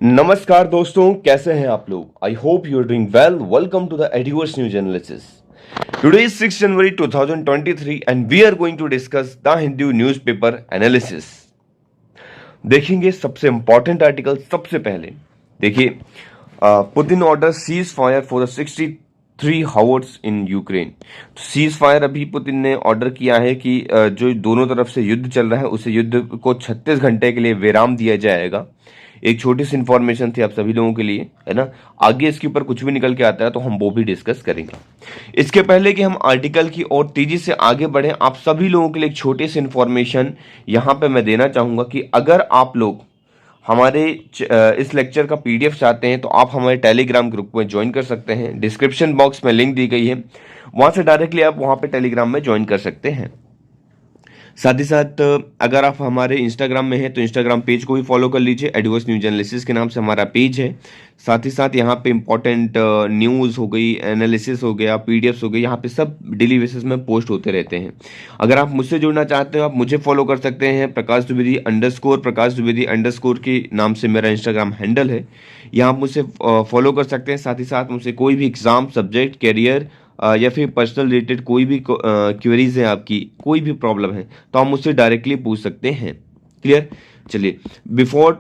नमस्कार दोस्तों, कैसे हैं आप लोग? I hope you are doing well. Welcome to the adiverse news analysis. Today is 6 January 2023 and we are going to discuss the Hindu newspaper analysis. देखेंगे सबसे इंपॉर्टेंट आर्टिकल सबसे पहले। देखिए, Putin order cease fire for the 63 hours in Ukraine. Cease fire अभी Putin ने order किया है कि जो दोनों तरफ से युद्ध चल रहा है उसे युद्ध को 36 घंटे के लिए विराम दिया जाएगा। एक छोटी सी इंफॉर्मेशन थी आप सभी लोगों के लिए, है ना। आगे इसके ऊपर कुछ भी निकल के आता है तो हम वो भी डिस्कस करेंगे। इसके पहले कि हम आर्टिकल की और तेजी से आगे बढ़े, आप सभी लोगों के लिए एक छोटी सी इंफॉर्मेशन यहां पे मैं देना चाहूंगा कि अगर आप लोग हमारे इस लेक्चर का पीडीएफ चाहते हैं तो आप हमारे टेलीग्राम ग्रुप में ज्वाइन कर सकते हैं। डिस्क्रिप्शन बॉक्स में लिंक दी गई है, वहां से डायरेक्टली आप वहां पे टेलीग्राम में ज्वाइन कर सकते हैं। साथ ही साथ अगर आप हमारे इंस्टाग्राम में हैं तो इंस्टाग्राम पेज को भी फॉलो कर लीजिए। एडवर्स न्यूज एनालिसिस के नाम से हमारा पेज है। साथ ही साथ यहाँ पे इंपॉर्टेंट न्यूज़ हो गई, एनालिसिस हो गया, पीडीएफ्स हो गई, यहाँ पे सब डेली बेसिस में पोस्ट होते रहते हैं। अगर आप मुझसे जुड़ना चाहते हो आप मुझे फॉलो कर सकते हैं। प्रकाश द्विवेदी अंडरस्कोर के नाम से मेरा इंस्टाग्राम हैंडल है। यहाँ आप मुझसे फॉलो कर सकते हैं। साथ ही साथ मुझसे कोई भी एग्जाम, सब्जेक्ट, कैरियर या फिर पर्सनल रिलेटेड कोई भी क्वेरीज है, आपकी कोई भी प्रॉब्लम है तो आप मुझसे डायरेक्टली पूछ सकते हैं। क्लियर? चलिए, बिफोर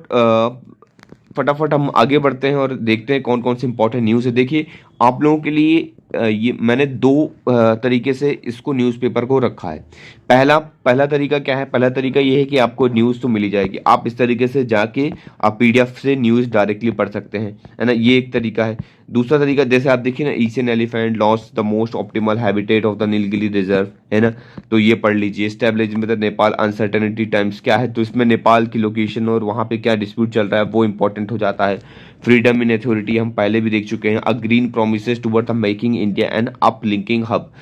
फटाफट हम आगे बढ़ते हैं और देखते हैं कौन कौन सी इंपॉर्टेंट न्यूज़ है। देखिए, आप लोगों के लिए ये मैंने दो तरीके से इसको न्यूज़पेपर को रखा है। पहला तरीका क्या है? पहला तरीका ये है कि आपको न्यूज़ तो मिली जाएगी, आप इस तरीके से जाके आप पीडीएफ से न्यूज़ डायरेक्टली पढ़ सकते हैं, है ना। ये एक तरीका है। दूसरा तरीका, जैसे आप देखिए ना, Asian elephant lost the most optimal habitat of the Nilgiri reserve, है ना, तो ये पढ़ लीजिए। Establishment the Nepal uncertainty times, क्या है तो इसमें नेपाल की लोकेशन और वहाँ पे क्या डिस्प्यूट चल रहा है वो इंपॉर्टेंट हो जाता है। फ्रीडम इन अथॉरिटी हम पहले भी देख चुके हैं। A green promises toward the making India and up linking hub,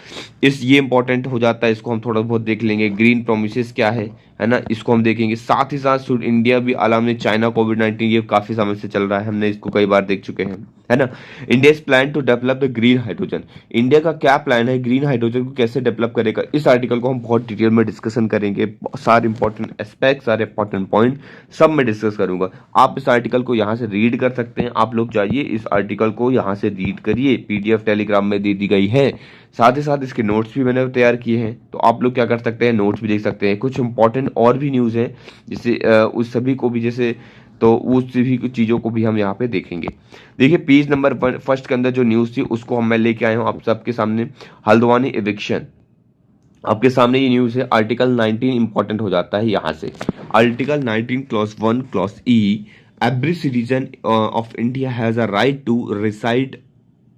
ये इंपॉर्टेंट हो जाता है, इसको हम थोड़ा बहुत देख लेंगे। ग्रीन प्रोमिसेस क्या है ना, इसको हम देखेंगे। साथ ही साथ शुड इंडिया भी अलार्म ने चाइना कोविड-19, ये काफी समय से चल रहा है, हमने इसको कई बार देख चुके हैं, है ना। India is plan to develop the green hydrogen, India का क्या प्लान है, ग्रीन हाइड्रोजन को कैसे डेवलप करेगा, इस आर्टिकल को हम बहुत डिटेल में डिस्कशन करेंगे। सारे इंपॉर्टेंट एस्पेक्ट, सारे इंपॉर्टेंट पॉइंट सब मैं डिस्कस करूंगा। आप इस आर्टिकल को यहाँ से रीड कर सकते हैं। आप लोग जाइए, इस आर्टिकल को यहाँ से रीड करिए, पीडीएफ टेलीग्राम में दे दी गई है। साथ ही साथ इसके नोट्स भी मैंने तैयार किए हैं, तो आप लोग क्या कर सकते हैं, नोट्स भी देख सकते हैं। कुछ इंपॉर्टेंट और भी न्यूज़ है जिससे उस सभी को भी, जैसे तो उस सभी कुछ चीज़ों को भी हम यहाँ पे देखेंगे। देखिए, पेज नंबर 1 के अंदर जो न्यूज़ थी उसको मैं लेके आया हूँ आप सबके सामने। हल्द्वानी एविक्शन, आपके सामने ये न्यूज़ है। आर्टिकल 19 इंपॉर्टेंट हो जाता है यहाँ से। Article 19 clause 1 clause E, every citizen of India has a right to reside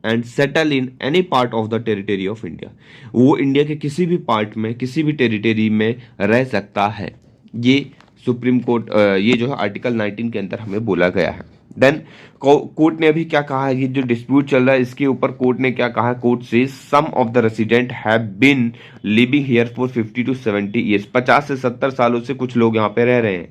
and settle in any part of the territory of India, वो इंडिया के किसी भी पार्ट में, किसी भी टेरिटरी में रह सकता है। ये सुप्रीम कोर्ट, ये जो है आर्टिकल 19 के अंदर हमें बोला गया है। देन कोर्ट ने अभी क्या कहा है, ये जो डिस्प्यूट चल रहा है इसके ऊपर कोर्ट ने क्या कहा है? कोर्ट से some of the resident have been living here for 50 to 70 years, 50 से 70 सालों से कुछ लोग यहाँ पे रह रहे हैं।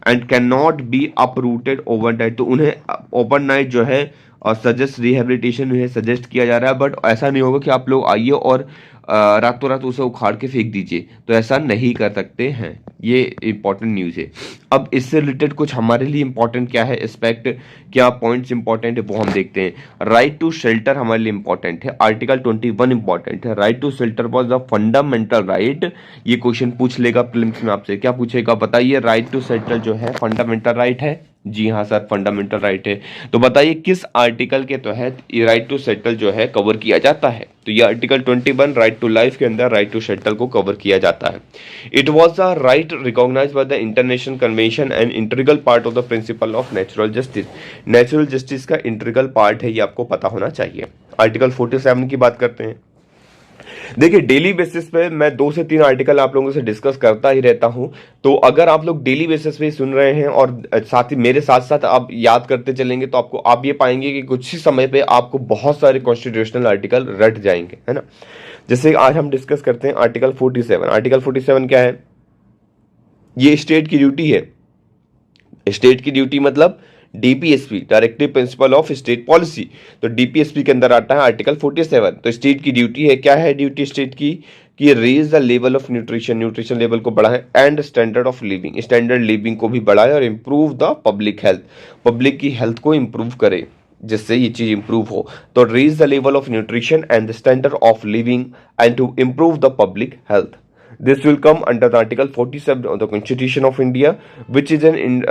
And can not be uprooted overnight, तो उन्हें ओवरनाइट जो है और सजेस्ट रिहेबिलिटेशन है, सजेस्ट किया जा रहा है। बट ऐसा नहीं होगा कि आप लोग आइए और रातों रात उसे उखाड़ के फेंक दीजिए, तो ऐसा नहीं कर सकते हैं। ये इंपॉर्टेंट न्यूज़ है। अब इससे रिलेटेड कुछ हमारे लिए इंपॉर्टेंट क्या है एस्पेक्ट, क्या पॉइंट्स इंपॉर्टेंट है वो हम देखते हैं। राइट टू शेल्टर हमारे लिए इंपॉर्टेंट है। आर्टिकल 21 इंपॉर्टेंट है। Right to shelter was the fundamental right, ये क्वेश्चन पूछ लेगा प्रीलिम्स में आपसे। क्या पूछेगा बताइए? राइट टू शेल्टर जो है फंडामेंटल राइट है। जी हाँ सर, फंडामेंटल राइट है। तो बताइए किस आर्टिकल के तहत ये राइट टू सेटल जो है कवर किया जाता है? तो ये आर्टिकल 21 राइट टू लाइफ के अंदर राइट टू सेटल को कवर किया जाता है। It was the right recognised by the international convention and integral part of the principle of natural justice, natural justice का इंटीग्रल पार्ट है, ये आपको पता होना चाहिए। आर्टिकल 47 की बात करते हैं। देखिए, डेली बेसिस पे मैं 2 से 3 आर्टिकल आप लोगों से डिस्कस करता ही रहता हूं, तो अगर आप लोग डेली बेसिस पे सुन रहे हैं और साथ ही मेरे साथ साथ आप याद करते चलेंगे तो आपको आप ये पाएंगे कि कुछ ही समय पे आपको बहुत सारे कॉन्स्टिट्यूशनल आर्टिकल रट जाएंगे, है ना। जैसे आज हम डिस्कस करते हैं आर्टिकल 47। आर्टिकल 47 क्या है? ये स्टेट की ड्यूटी है। स्टेट की ड्यूटी मतलब DPSP, directive principle of state policy, तो डीपीएसपी के अंदर आता है आर्टिकल 47। तो स्टेट की ड्यूटी है, क्या है ड्यूटी स्टेट की, कि raise the level of nutrition, nutrition level को बढ़ाएं, and standard of living, standard living को भी बढ़ाए, और improve the public health, public की हेल्थ को इम्प्रूव करे, जिससे ये चीज इंप्रूव हो। तो raise the level of nutrition and the standard of living and to improve the public health. This will come under the Article 47 of the Constitution of India, which is an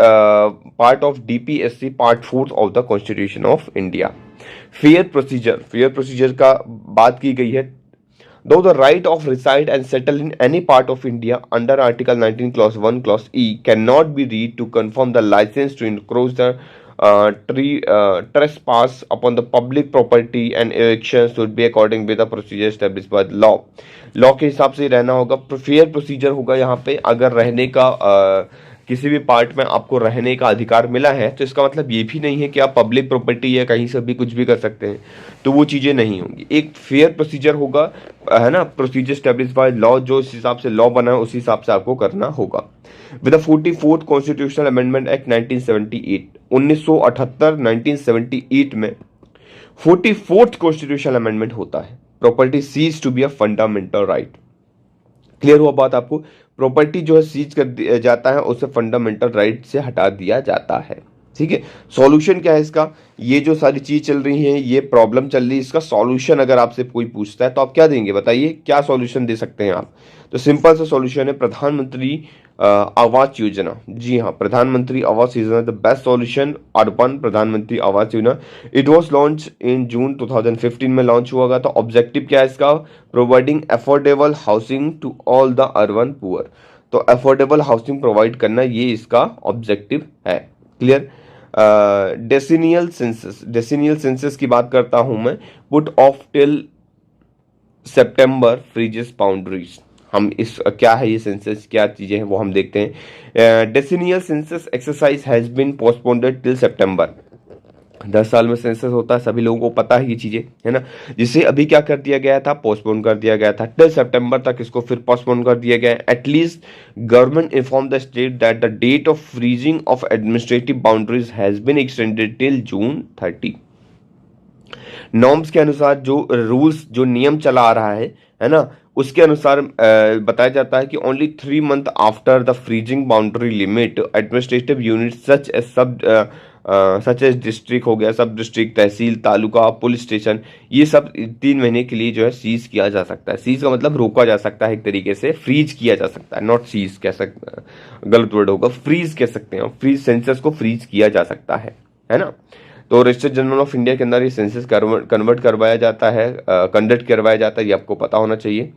part of DPSC Part 4 of the Constitution of India. Fair procedure, fair procedure का बात की गई है. Though the right of reside and settle in any part of India under Article 19 Clause 1 Clause E cannot be read to confirm the license to encroach the trespass upon the public property and erections should be according with the procedure established by the law. Law के हिसाब से रहना होगा. Fair procedure होगा यहाँ पे. अगर रहने का किसी भी पार्ट में आपको रहने का अधिकार मिला है तो इसका मतलब ये भी नहीं है कि आप पब्लिक प्रॉपर्टी या कहीं से भी कुछ भी कर सकते हैं, तो वो चीज़ें नहीं होंगी. एक फेयर प्रोसीजर होगा, है ना, प्रोसीजर स्टैब्लिश बाय लॉ, जो इस हिसाब से लॉ बना है उसी हिसाब से आपको करना होगा. With the 44th constitutional amendment act 1978, 1978 में 44th कॉन्स्टिट्यूशनल अमेंडमेंट होता है. Property ceased to be a fundamental right. Clear हुआ बात आपको? प्रॉपर्टी जो है सीज कर दिया जाता है, उसे फंडामेंटल राइट से हटा दिया जाता है. ठीक है. सॉल्यूशन क्या है इसका? ये जो सारी चीज चल रही है, ये प्रॉब्लम चल रही है, इसका सॉल्यूशन अगर आपसे कोई पूछता है तो आप क्या देंगे? बताइए, क्या सॉल्यूशन दे सकते हैं आप? तो सिंपल सा सॉल्यूशन है प्रधानमंत्री आवास योजना. जी हाँ, प्रधानमंत्री Awas Yojana the best solution. Urban प्रधानमंत्री Awas Yojana, it was launch in जून 2015 में लॉन्च हुआ था. तो ऑब्जेक्टिव क्या है इसका? Providing affordable housing to all the urban poor. तो अफोर्डेबल हाउसिंग प्रोवाइड करना, ये इसका ऑब्जेक्टिव है. Clear. Decennial census, decennial census की बात करता हूं मैं. Put off till September freezes boundaries. हम इस क्या है ये सेंसस, क्या चीजें हैं वो हम देखते हैं. Decennial census exercise has been postponed till September. 10 साल में सेंसस होता है, सभी लोगों को पता है ये चीजें, है ना. जिसे अभी क्या कर दिया गया था? पोस्टपोन कर दिया गया था टिल सितंबर तक. इसको फिर पोस्टपोन कर दिया गया. At least government inform the state that the date of freezing of administrative boundaries has been extended till June 30. Norms के अनुसार, जो रूल्स, जो नियम चला आ रहा है ना, उसके अनुसार बताया जाता है कि only 3 month after the freezing boundary limit administrative unit such as district हो गया, सब district, tehsil, taluka, police station, ये सब 3 महीने के लिए जो है सीज किया जा सकता है. सीज का मतलब रोका जा सकता है, एक तरीके से फ्रीज किया जा सकता है. नॉट सीज कह सकते, गलत वर्ड होगा, फ्रीज कह सकते हैं. फ्रीज, सेंसस को फ्रीज किया जा सकता है ना. तो रजिस्टर जनरल ऑफ इंडिया के अंदर ये सेंसस कन्वर्ट करवाया जाता है, कंडक्ट करवाया जाता है, ये आपको पता होना चाहिए.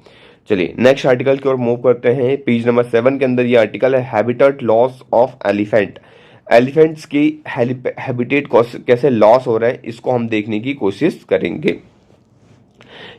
चलिए नेक्स्ट आर्टिकल की ओर मूव करते हैं. पेज नंबर 7 के अंदर ये आर्टिकल है habitat loss of elephant. Elephants की हैबिटेट कैसे लॉस हो रहा है, इसको हम देखने की कोशिश करेंगे.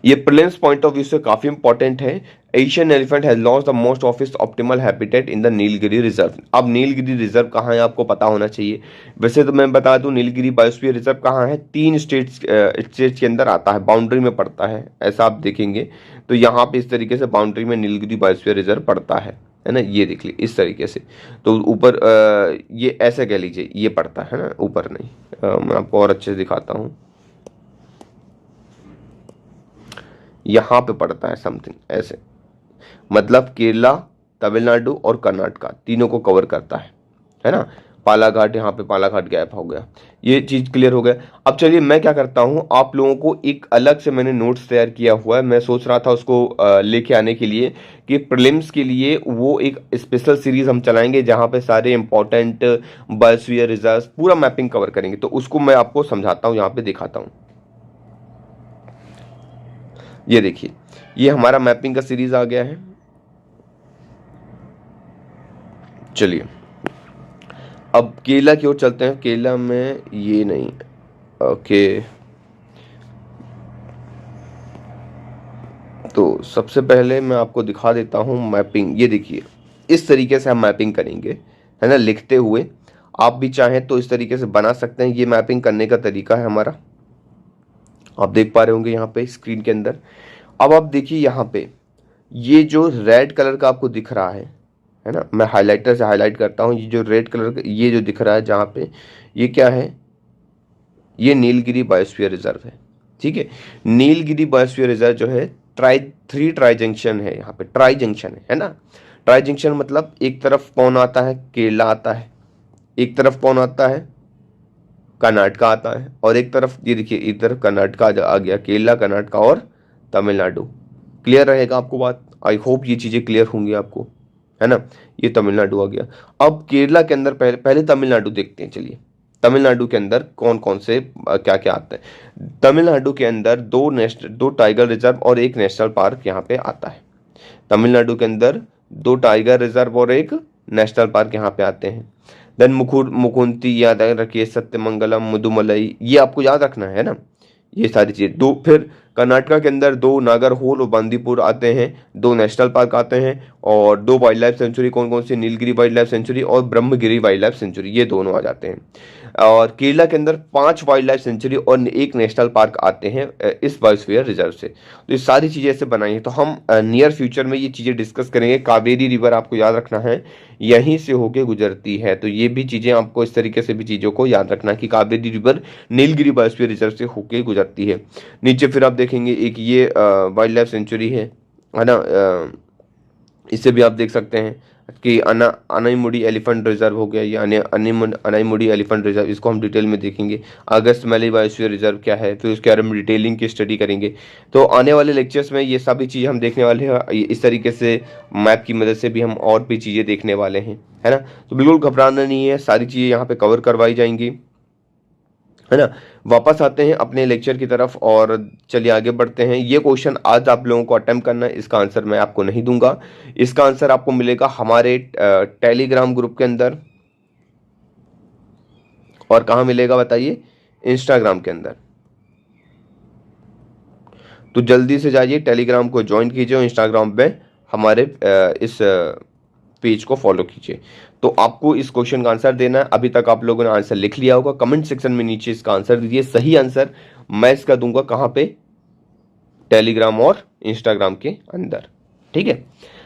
ये प्रिलिम्स पॉइंट ऑफ व्यू से काफी इंपॉर्टेंट है. Asian elephant has lost the most of its optimal habitat in the Nilgiri reserve. अब नीलगिरी रिजर्व कहाँ है आपको पता होना चाहिए. वैसे तो मैं बता दूं नीलगिरी बायोस्फीयर रिजर्व कहाँ है, 3 स्टेट्स के अंदर आता है, बाउंड्री में पड़ता है. ऐसा आप देखेंगे तो यहाँ पे इस तरीके से बाउंड्री में नीलगिरी बायोस्फीयर रिजर्व पड़ता है ना. ये देख लीजिए इस तरीके से. तो ऊपर ये ऐसे कह लीजिए, ये पड़ता है ना, ऊपर नहीं. मैं आपको और अच्छे से दिखाता हूँ. यहाँ पे पड़ता है समथिंग ऐसे, मतलब केरला, तमिलनाडु और कर्नाटका तीनों को कवर करता है ना. पालाघाट, यहाँ पे पालाघाट गैप हो गया. ये चीज क्लियर हो गया. अब चलिए मैं क्या करता हूँ, आप लोगों को एक अलग से मैंने नोट्स तैयार किया हुआ है. मैं सोच रहा था उसको लेके आने के लिए कि प्रीलिम्स के लिए वो एक स्पेशल सीरीज हम चलाएंगे जहाँ पे सारे इंपॉर्टेंट बायोस्फीयर रिजर्व पूरा मैपिंग कवर करेंगे. तो उसको मैं आपको समझाता हूँ, यहाँ पे दिखाता हूँ. ये देखिए, ये हमारा मैपिंग का सीरीज आ गया है. चलिए अब केरला की ओर चलते हैं. केरला में ये नहीं, ओके. तो सबसे पहले मैं आपको दिखा देता हूं मैपिंग. ये देखिए इस तरीके से हम मैपिंग करेंगे, है ना, लिखते हुए. आप भी चाहें तो इस तरीके से बना सकते हैं. ये मैपिंग करने का तरीका है हमारा, आप देख पा रहे होंगे यहाँ पे स्क्रीन के अंदर. अब आप देखिए यहाँ पे ये जो रेड कलर का आपको दिख रहा है ना, मैं हाइलाइटर से हाईलाइट करता हूँ. ये जो रेड कलर का ये जो दिख रहा है जहाँ पे, ये क्या है, ये नीलगिरी बायोस्फीयर रिजर्व है. ठीक है. नीलगिरी बायोस्फीयर रिजर्व जो है ट्राई जंक्शन है, यहाँ पे ट्राई जंक्शन है ना। ट्राई जंक्शन मतलब एक तरफ कौन आता है, केरला आता है, एक तरफ कौन आता है, कर्नाटका आता है, और एक तरफ ये देखिए इधर कर्नाटका आ गया, केरला, कर्नाटका और तमिलनाडु। क्लियर रहेगा आपको बात? आई होप ये चीजें क्लियर होंगी आपको, है ना। ये तमिलनाडु आ गया। अब केरला के अंदर पहले पहले तमिलनाडु देखते हैं। चलिए, तमिलनाडु के अंदर कौन कौन से क्या क्या आते हैं। तमिलनाडु के अंदर दो टाइगर रिजर्व और एक नेशनल पार्क यहाँ पे आता है। तमिलनाडु के अंदर 2 टाइगर रिजर्व और एक नेशनल पार्क यहाँ पे आते हैं। देन मुकुंती याद रखिए, सत्यमंगलम, मुदुमलई, ये आपको याद रखना है ना, ये सारी चीजें। दो फिर कर्नाटका के अंदर 2 नागरहोल और बांदीपुर आते हैं, 2 नेशनल पार्क आते हैं, और 2 वाइल्ड लाइफ सेंचुरी कौन कौन सी, नीलगिरी वाइल्ड लाइफ सेंचुरी और ब्रह्मगिरी वाइल्ड लाइफ सेंचुरी, ये दोनों आ जाते हैं। और केरला के अंदर 5 वाइल्ड लाइफ सेंचुरी और एक नेशनल पार्क आते हैं इस बायोस्फीयर रिजर्व से। तो ये सारी चीजें ऐसे बनाई हैं। तो हम नियर फ्यूचर में ये चीजें डिस्कस करेंगे। कावेरी रिवर आपको याद रखना है, यहीं से होके गुजरती है। तो ये भी चीजें आपको इस तरीके से भी चीजों को याद रखना है कि Kaveri river Nilgiri biosphere reserve से होके गुजरती है। नीचे फिर आप देखेंगे एक ये वाइल्ड लाइफ सेंचुरी है ना। इसे भी आप देख सकते हैं कि अनाईमुडी एलिफेंट रिजर्व हो गया, ये अनाईमुडी एलिफेंट रिजर्व, इसको हम डिटेल में देखेंगे। अगस्त वैली बायोस्फीयर रिजर्व क्या है, फिर उसके बारे में डिटेलिंग की स्टडी करेंगे। तो आने वाले लेक्चर्स में ये सभी चीज़ें हम देखने वाले हैं। इस तरीके से मैप की मदद से भी हम और भी चीज़ें देखने वाले हैं, है ना। तो बिल्कुल घबराना नहीं है, सारी चीज़ें यहाँ पे कवर करवाई जाएंगी, है ना। वापस आते हैं अपने लेक्चर की तरफ और चलिए आगे बढ़ते हैं। ये क्वेश्चन आज आप लोगों को अटेम्प्ट करना है, इसका आंसर मैं आपको नहीं दूंगा। इसका आंसर आपको मिलेगा हमारे टेलीग्राम ग्रुप के अंदर। और कहाँ मिलेगा बताइए? इंस्टाग्राम के अंदर। तो जल्दी से जाइए टेलीग्राम को ज्वाइन कीजिए और इंस्टाग्राम पे हमारे इस पेज को फॉलो कीजिए। तो आपको इस क्वेश्चन का आंसर देना है। अभी तक आप लोगों ने आंसर लिख लिया होगा, कमेंट सेक्शन में नीचे इसका आंसर दीजिए। सही आंसर मैं इसका दूंगा कहाँ पे? टेलीग्राम और इंस्टाग्राम के अंदर, ठीक है।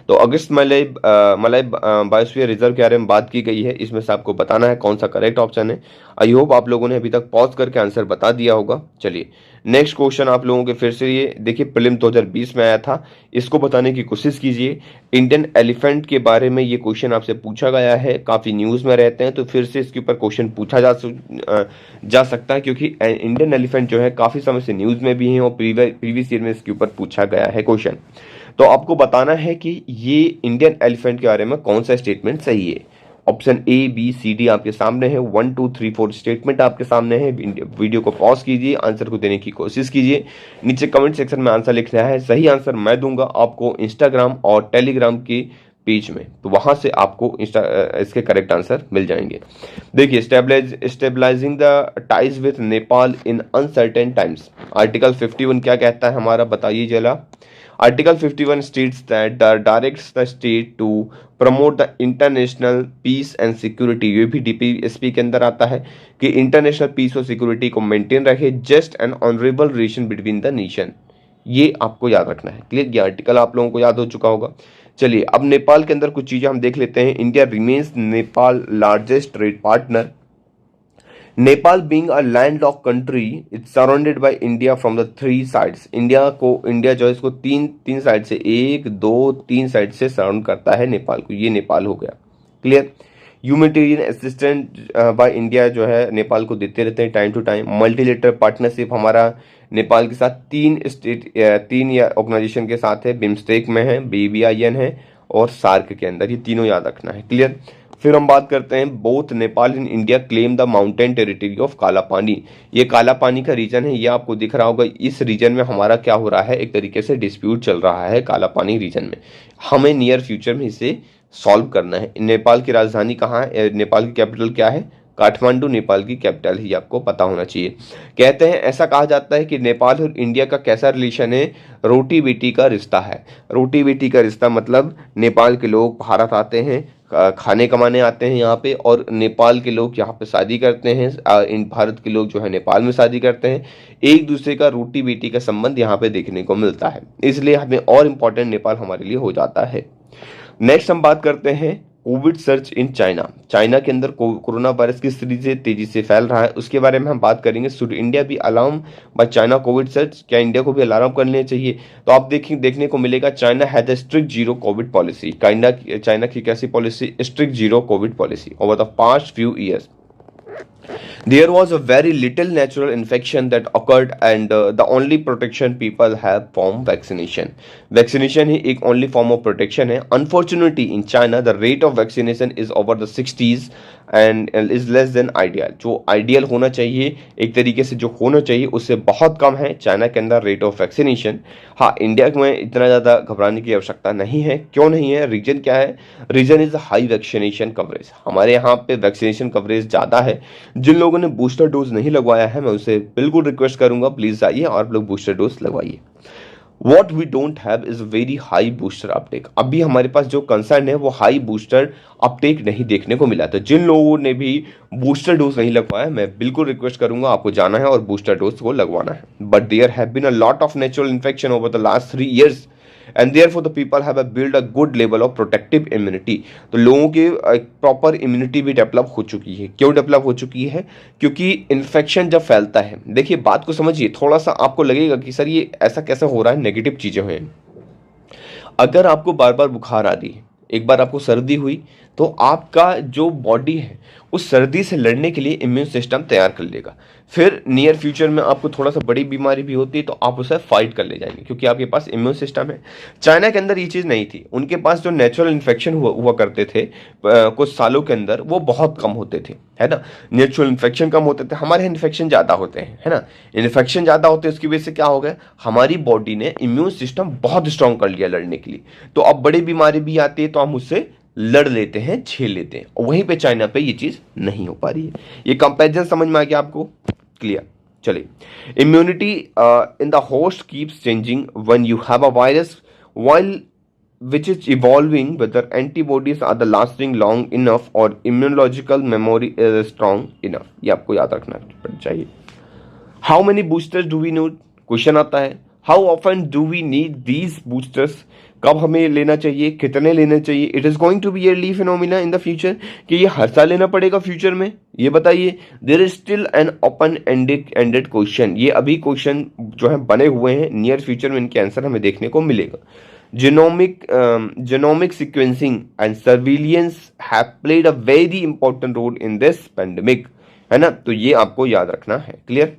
तो अगस्त मलाई बायोस्फीयर रिजर्व के बारे में बात की गई है, इसमें से आपको बताना है कौन सा करेक्ट ऑप्शन है। आई होप आप लोगों ने अभी तक पॉज करके आंसर बता दिया होगा। चलिए नेक्स्ट क्वेश्चन आप लोगों के फिर से ये देखिए, प्रीलिम 2020 में आया था, इसको बताने की कोशिश कीजिए। इंडियन एलिफेंट के बारे में ये क्वेश्चन आपसे पूछा गया है, काफ़ी न्यूज़ में रहते हैं, तो फिर से इसके ऊपर क्वेश्चन पूछा जा सकता है, क्योंकि इंडियन एलिफेंट जो है काफ़ी समय से न्यूज़ में भी है और प्रीवियस ईयर में इसके ऊपर पूछा गया है क्वेश्चन। तो आपको बताना है कि ये इंडियन एलिफेंट के बारे में कौन सा स्टेटमेंट सही है। Option A, B, C, D आपके सामने है। 1, 2, 3, 4 स्टेटमेंट आपके सामने है। वीडियो को पॉज कीजिए, आंसर को देने की कोशिश कीजिए। नीचे कमेंट सेक्शन में आंसर लिखना है। सही आंसर मैं दूंगा आपको इंस्टाग्राम और टेलीग्राम के पेज में, तो वहां से आपको इसके करेक्ट आंसर मिल जाएंगे। देखिए, stabilising the ties with Nepal in uncertain times, article 51 क्या कहता है हमारा, बताइए जरा। Article 51 states that directs the state to promote the international peace and security। ये भी DPSP के अंदर आता है कि इंटरनेशनल पीस और सिक्योरिटी को मेंटेन रखे, just and honourable relation between the nation. ये आपको याद रखना है। क्लियर? ये आर्टिकल आप लोगों को याद हो चुका होगा। चलिए अब नेपाल के अंदर कुछ चीजें हम देख लेते हैं। India remains Nepal largest trade partner. Nepal being a landlocked country, it's surrounded by India from the 3 sides. India जो है इसको तीन साइड से, 1, 2, 3 साइड से सराउंड करता है नेपाल को। ये नेपाल हो गया। Clear? Humanitarian assistant by India जो है नेपाल को देते रहते हैं time to time. Multilateral partnership हमारा नेपाल के साथ 3 ऑर्गेनाइजेशन के साथ है, बिम्स्टेक में है, BBIN है और सार्क के अंदर। ये तीनों याद रखना है। क्लियर? फिर हम बात करते हैं, both Nepal and India claim the mountain territory of काला पानी। ये काला पानी का रीजन है, ये आपको दिख रहा होगा। इस रीजन में हमारा क्या हो रहा है, एक तरीके से डिस्प्यूट चल रहा है काला पानी रीजन में। हमें नियर फ्यूचर में इसे सॉल्व करना है। नेपाल की राजधानी कहाँ है, नेपाल की कैपिटल क्या है? काठमांडू नेपाल की कैपिटल ही, आपको पता होना चाहिए। कहते हैं, ऐसा कहा जाता है कि नेपाल और इंडिया का कैसा रिलेशन है, रोटी बेटी का रिश्ता है। रोटी बेटी का रिश्ता मतलब नेपाल के लोग भारत आते हैं, खाने कमाने आते हैं यहाँ पे, और नेपाल के लोग यहाँ पे शादी करते हैं, इन भारत के लोग जो है नेपाल में शादी करते हैं। एक दूसरे का रोटी बेटी का संबंध यहाँ पे देखने को मिलता है, इसलिए हमें और इम्पोर्टेंट नेपाल हमारे लिए हो जाता है। नेक्स्ट हम बात करते हैं Covid search in China, China के अंदर कोरोना वायरस किस तरीके से तेजी से फैल रहा है उसके बारे में हम बात करेंगे। शुड इंडिया भी alarm by China Covid search, क्या इंडिया को भी अलार्म कर लेना चाहिए? तो आप देखने को मिलेगा China has a strict zero Covid policy. China की कैसी policy? Strict zero Covid policy over the past few years. There was a very little natural infection that occurred and the only protection people have from vaccination. Vaccination ही एक only form of protection है. Unfortunately in China the rate of vaccination is over the 60s and is less than ideal. जो ideal होना चाहिए एक तरीके से जो होना चाहिए उससे बहुत कम है चाइना के अंदर रेट ऑफ वैक्सीनेशन। हाँ, इंडिया में इतना ज़्यादा घबराने की आवश्यकता नहीं है। क्यों नहीं है? रीजन क्या है? Reason is high vaccination coverage. हमारे यहाँ पे वैक्सीनेशन कवरेज ज़्यादा है। जिन लोगों ने बूस्टर डोज नहीं लगवाया है मैं उसे बिल्कुल रिक्वेस्ट करूंगा प्लीज़ आइए और आप लोग बूस्टर डोज लगवाइए। What we don't have is very high booster uptake. अभी हमारे पास जो कंसर्न है वो हाई बूस्टर अपटेक नहीं देखने को मिला। तो जिन लोगों ने भी बूस्टर डोज नहीं लगवाया मैं बिल्कुल रिक्वेस्ट करूंगा आपको जाना है और बूस्टर डोज को लगवाना है। But there have been a lot of natural infection over the last 3 years and therefore the people have build a good level of protective immunity. तो लोगों की प्रॉपर इम्यूनिटी भी डेवलप हो चुकी है। क्यों डेवलप हो चुकी है? क्योंकि इन्फेक्शन जब फैलता है, देखिए बात को समझिए, थोड़ा सा आपको लगेगा कि सर ये ऐसा कैसे हो रहा है, नेगेटिव चीजें हुई। अगर आपको बार बार बुखार आ रही है, एक बार आपको सर्दी हुई, तो आपका जो बॉडी है उस सर्दी से लड़ने के लिए इम्यून सिस्टम तैयार कर लेगा। फिर नियर फ्यूचर में आपको थोड़ा सा बड़ी बीमारी भी होती है तो आप उसे फाइट कर ले जाएंगे क्योंकि आपके पास इम्यून सिस्टम है। चाइना के अंदर ये चीज़ नहीं थी। उनके पास जो नेचुरल इन्फेक्शन हुआ करते थे कुछ सालों के अंदर वो बहुत कम होते थे, है ना। नेचुरल इन्फेक्शन कम होते थे, हमारे इन्फेक्शन ज़्यादा होते हैं, है ना। इन्फेक्शन ज़्यादा होते हैं उसकी वजह से क्या हो गया, हमारी बॉडी ने इम्यून सिस्टम बहुत स्ट्रांग कर लिया लड़ने के लिए। तो अब बड़ी बीमारी भी आती है तो हम उससे लड़ लेते हैं, झेल लेते हैं। वहीं पे चाइना पे ये चीज नहीं हो पा रही है। ये कंपैरिजन समझ में आ गया आपको? क्लियर। चलिए, immunity in the host keeps changing when you have a virus while which is evolving whether antibodies are the lasting long enough or immunological memory is strong enough। ये आपको याद रखना चाहिए। How many boosters do we need? Question आता है how often do we need these boosters? कब हमें लेना चाहिए, कितने लेने चाहिए? It is going to be yearly phenomena in the future, कि ये हर साल लेना पड़ेगा फ्यूचर में, ये बताइए। There is still an open ended question. ये अभी क्वेश्चन जो है बने हुए हैं, नियर फ्यूचर में इनके आंसर हमें देखने को मिलेगा। genomic sequencing and surveillance have played a very important role in this pandemic, है ना। तो ये आपको याद रखना है। क्लियर।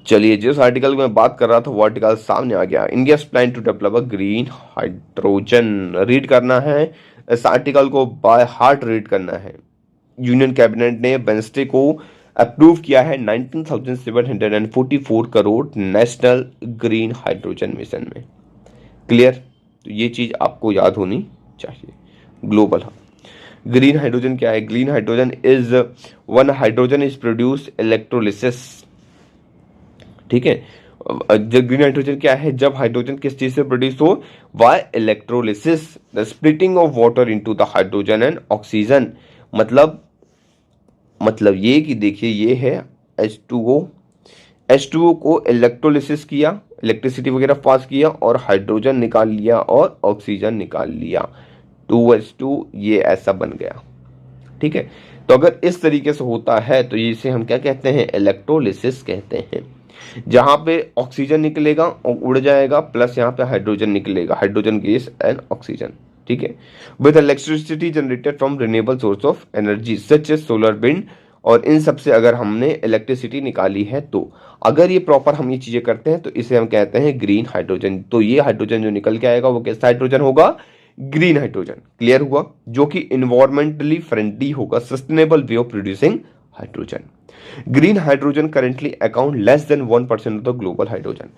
चलिए जिस आर्टिकल की मैं बात कर रहा था वो आर्टिकल सामने आ गया। India plan to develop a green hydrogen. Read करना है इस आर्टिकल को, बाय हार्ट रीड करना है। यूनियन कैबिनेट ने वेडनेसडे को अप्रूव किया है 19,744 crore national green hydrogen mission में। क्लियर। तो ये चीज आपको याद होनी चाहिए। ग्लोबल ग्रीन हाइड्रोजन क्या है? Green hydrogen is one hydrogen is produce electrolysis. ठीक है, ग्रीन हाइड्रोजन क्या है? जब हाइड्रोजन किस चीज से प्रोड्यूस हो? Via electrolysis, the splitting of water into the hydrogen and oxygen. मतलब ये कि देखिए ये है H2O, H2O को इलेक्ट्रोलिसिस किया, इलेक्ट्रिसिटी वगैरह पास किया और हाइड्रोजन निकाल लिया और ऑक्सीजन निकाल लिया, 2H2, ये ऐसा बन गया। ठीक है, तो अगर इस तरीके से होता है तो इसे हम क्या कहते हैं? इलेक्ट्रोलिसिस कहते हैं। जहां पे ऑक्सीजन निकलेगा और उड़ जाएगा, प्लस यहाँ पे हाइड्रोजन निकलेगा, हाइड्रोजन गैस एंड ऑक्सीजन। ठीक है, with electricity generated from renewable source of energy such as solar wind. और इन सब से अगर हमने इलेक्ट्रिसिटी निकाली है तो अगर ये प्रॉपर हम ये चीजें करते हैं तो इसे हम कहते हैं ग्रीन हाइड्रोजन। तो ये हाइड्रोजन जो निकल के आएगा वो कैसा हाइड्रोजन होगा? Green hydrogen. क्लियर हुआ? जो कि इन्वायरमेंटली फ्रेंडली होगा, sustainable way of producing hydrogen. Green hydrogen currently account less than 1% of the global hydrogen.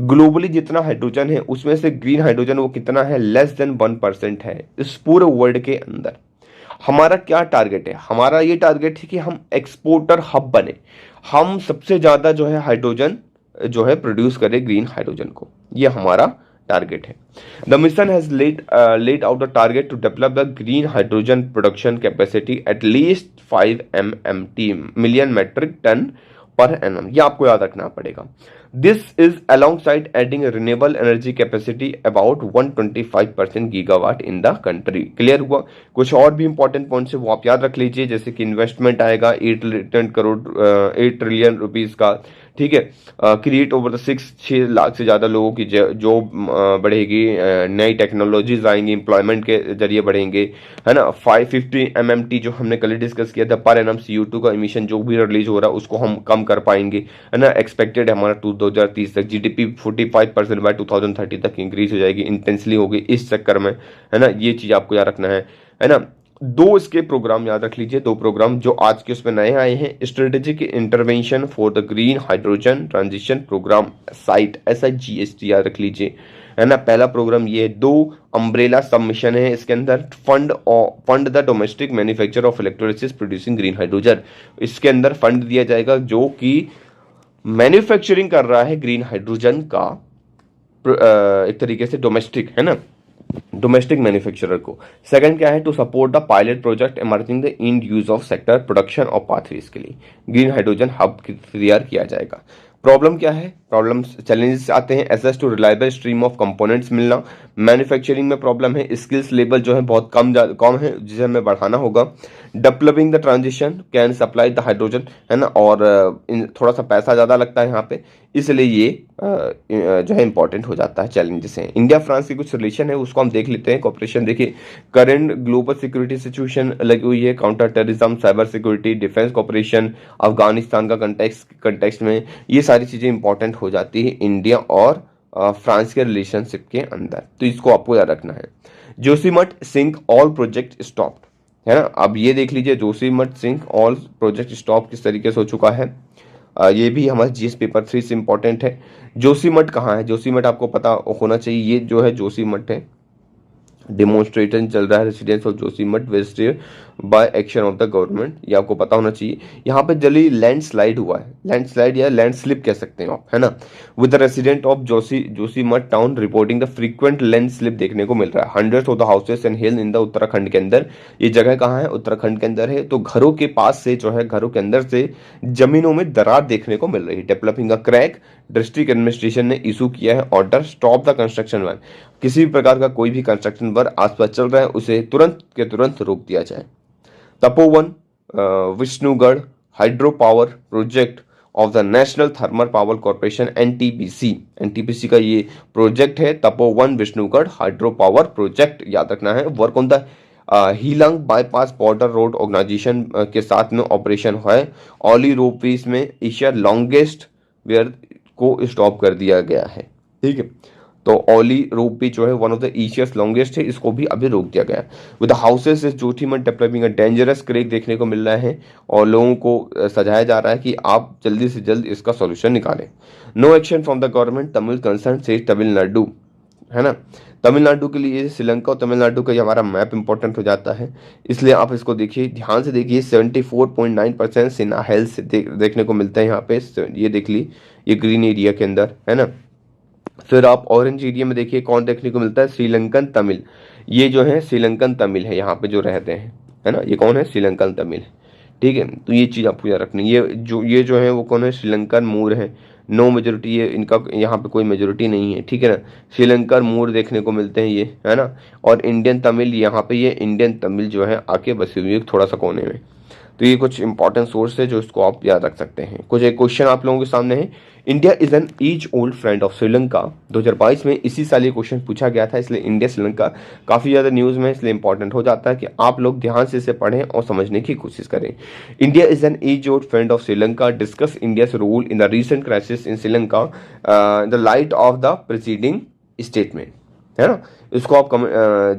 Globally जितना हाइड्रोजन है उसमें से ग्रीन हाइड्रोजन वो कितना है? लेस देन 1% है इस पूरे वर्ल्ड के अंदर। हमारा क्या टारगेट है? हमारा ये टारगेट है कि हम एक्सपोर्टर हब बने, हम सबसे ज्यादा जो है हाइड्रोजन जो है प्रोड्यूस करें ग्रीन हाइड्रोजन को, ये हमारा टारगेट है। The mission has laid out a target to develop the green hydrogen production capacity at least 5 MMT, million metric ton per annum। ये आपको याद रखना पड़ेगा। This is alongside adding a renewable energy capacity about 125% gigawatt in the country. Clear हुआ? कुछ और भी important points है वो आप याद रख लीजिए, जैसे कि इन्वेस्टमेंट आएगा 8 ट्रिलियन रुपीज का, ठीक है। क्रिएट ओवर द 6 लाख से ज़्यादा लोगों की जॉब बढ़ेगी, नई टेक्नोलॉजीज आएंगी, एम्प्लॉयमेंट के जरिए बढ़ेंगे, है ना। 550 MMT जो हमने कल डिस्कस किया था पर एनम CO2 का इमिशन जो भी रिलीज हो रहा है उसको हम कम कर पाएंगे, है ना। एक्सपेक्टेड है हमारा 2030 तक GDP 45% बाय 2030 तक इंक्रीज हो जाएगी, इंटेंसली होगी इस चक्कर में, है ना। ये चीज़ आपको याद रखना है ना। दो इसके प्रोग्राम याद रख लीजिए, दो प्रोग्राम जो आज के उसमें नए आए हैं, strategic intervention for the green hydrogen transition programme site, SIGST याद रख लीजिए, है ना। पहला प्रोग्राम ये 2 अम्ब्रेला सबमिशन है इसके अंदर, fund the domestic manufacture of electrolysis producing green hydrogen, इसके अंदर फंड दिया जाएगा जो कि मैन्युफैक्चरिंग कर रहा है ग्रीन हाइड्रोजन का, एक तरीके से डोमेस्टिक, है ना, डोमेस्टिक मैन्युफैक्चरर को। सेकंड क्या है, to support the pilot project emerging the end use of sector production of pathways के लिए ग्रीन हाइड्रोजन हब तैयार किया जाएगा। प्रॉब्लम क्या है, प्रॉब्लम चैलेंजेस आते हैं, access to reliable stream of components मिलना, मैन्युफैक्चरिंग में प्रॉब्लम है, स्किल्स लेवल जो है बहुत कम है जिसे हमें बढ़ाना होगा, developing the transition can supply the hydrogen, है ना, और थोड़ा सा पैसा ज़्यादा लगता है यहाँ पे, इसलिए ये जो है इंपॉर्टेंट हो जाता है, चैलेंजेस हैं। इंडिया फ्रांस की कुछ रिलेशन है उसको हम देख लेते हैं। कॉपरेशन देखिए, करेंट ग्लोबल सिक्योरिटी सिचुएशन लगी हुई है, counter terrorism, cyber security, defence cooperation, Afghanistan का कंटेक्स्ट में, ये सारी चीज़ें इंपॉर्टेंट हो जाती है इंडिया और फ्रांस के रिलेशनशिप के अंदर, तो इसको आपको याद रखना है। Joshimath sink all project stopped, है ना। अब ये देख लीजिए, Joshimath sink all project stop किस तरीके से हो चुका है, ये भी हमारे GS पेपर 3 से इंपॉर्टेंट है। जोशीमठ कहाँ है, जोशीमठ आपको पता होना चाहिए, ये जो है जोशीमठ है, डेमोन्स्ट्रेशन चल रहा है residence of Joshimath wasted by action of the government, ये आपको पता होना चाहिए। यहाँ पे जल्दी लैंडस्लाइड हुआ है, लैंडस्लाइड या लैंडस्लिप कह सकते हैं आप, है ना, with the resident of Joshimath town reporting the frequent landslip देखने को मिल रहा है। Hundreds of the houses and hill in the Uttarakhand के अंदर, ये जगह कहाँ है, उत्तराखंड के अंदर है, तो घरों के पास से जो है, घरों के अंदर से जमीनों में दरार देखने को मिल रही है। Developing a crack, district administration ने इशू किया है order, stop the construction work, किसी भी प्रकार का कोई भी कंस्ट्रक्शन वर्क आसपास चल रहा है उसे तुरंत के तुरंत रोक दिया जाए। Tapovan Vishnugad hydro power project of the national thermal power corporation NTPC का ये प्रोजेक्ट है, Tapovan Vishnugad hydro power project, याद रखना है। Work on the Helang bypass border road organisation के साथ में ऑपरेशन है। ऑली रोपवेज में एशिया लॉन्गेस्ट वेयर को स्टॉप कर दिया गया है, ठीक है। तो ओली रोपवे जो है one of the easiest longest है, इसको भी अभी रोक दिया गया है। With houses is Joshimath developing a dangerous crack देखने को मिल रहा है और लोगों को सजाया जा रहा है कि आप जल्दी से जल्द इसका सॉल्यूशन निकालें। No action from the government Tamil concern से तमिलनाडु, है ना। तमिलनाडु के लिए श्रीलंका और तमिलनाडु का ये हमारा मैप इंपॉर्टेंट हो जाता है, इसलिए आप इसको देखिए, ध्यान से देखिए। 74.9% सेना हेल्थ से देखने को मिलता है यहाँ पे, ये देख ली, ये ग्रीन एरिया के अंदर, है ना। फिर आप ऑरेंज एरिया में देखिए कौन देखने को मिलता है, श्रीलंकन तमिल, ये जो है श्रीलंकन तमिल है यहाँ पे जो रहते हैं, है ना, ये कौन है, श्रीलंकन तमिल है, ठीक है। तो ये चीज़ आपको याद रखनी, ये जो है वो कौन है, श्रीलंकन मूर है, नो मेजोरिटी है इनका, यहाँ पे कोई मेजोरिटी नहीं है, ठीक है ना। श्रीलंकन मूर देखने को मिलते हैं ये, है ना, और इंडियन तमिल यहाँ पे, ये इंडियन तमिल जो है आके बसी हुई है थोड़ा सा कोने में। तो ये कुछ इंपॉर्टेंट सोर्स है जो इसको आप याद रख सकते हैं। कुछ एक क्वेश्चन आप लोगों के सामने है, India is an age old friend of Sri Lanka, 2022 में इसी साल ये क्वेश्चन पूछा गया था, इसलिए इंडिया श्रीलंका काफ़ी ज़्यादा न्यूज़ में, इसलिए इंपॉर्टेंट हो जाता है कि आप लोग ध्यान से इसे पढ़ें और समझने की कोशिश करें। India is an age old friend of Sri Lanka, discuss India's role in the recent crisis in Sri Lanka the light of the preceding statement, है ना। इसको आप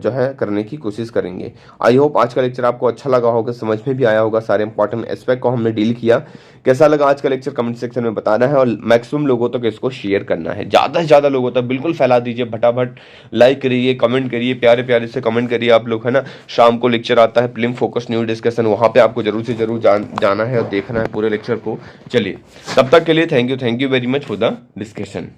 जो है करने की कोशिश करेंगे। आई होप आज का लेक्चर आपको अच्छा लगा होगा, समझ में भी आया होगा, सारे इंपॉर्टेंट एस्पेक्ट को हमने डील किया। कैसा लगा आज का लेक्चर कमेंट सेक्शन में बताना है और मैक्सिमम लोगों तक इसको शेयर करना है, ज़्यादा से ज़्यादा लोगों तक बिल्कुल फैला दीजिए, फटाफट लाइक करिए, कमेंट करिए, प्यारे प्यारे से कमेंट करिए आप लोग, है ना। शाम को लेक्चर आता है फिल्म फोकस न्यू डिस्कशन, वहाँ पर आपको जरूर से जरूर जाना है और देखना है पूरे लेक्चर को। चलिए, तब तक के लिए thank you very much for the discussion.